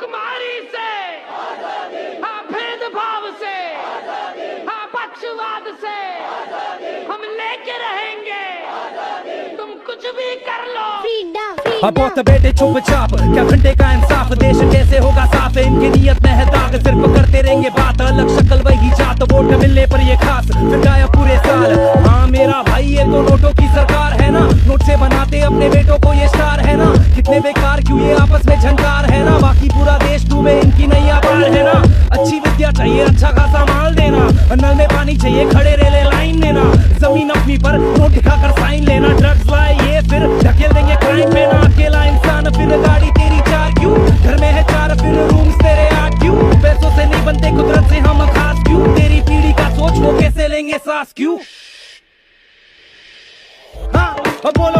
भुखमारी से, हाँ भेदभाव से, हाँ पक्षवाद से हम लेके रहेंगे, तुम कुछ भी कर लो। अब बहुत बेटे चुपचाप, क्या घंटे का इंसाफ, देश कैसे होगा साफ, इनकी नीयत में है दाग, सिर्फ करते रहेंगे बात, अलग शक्ल वही जात, वोट मिलने पर ये खास, फिर गायब पूरे साल। हाँ मेरा भाई ये तो नोटों की सरकार है ना, नोट से बनाते अपने बेटों को ये स्टार है ना, कितने बेकार क्यों ये आपस में झंकार है ना, बाकी पूरा देश डूबे इनकी नैया पार है ना। अच्छी विद्या चाहिए, अच्छा खासा माल देना, नल में पानी चाहिए, खड़े रेले लाइन लेना, जमीन अपनी पर नोट दिखाकर साइन लेना, ड्रग्स लाए ये फिर ढकेल देंगे क्राइम पे ना, अकेला इंसान फिर गाड़ी तेरी चार क्यों, घर में है चार फिर रूम्स तेरे 8 क्यों, पैसों से नहीं बनते कुदरत से हम खास क्यों, तेरी पीढ़ी का सोच वो कैसे लेंगे सांस क्यों। हाँ अब बोलो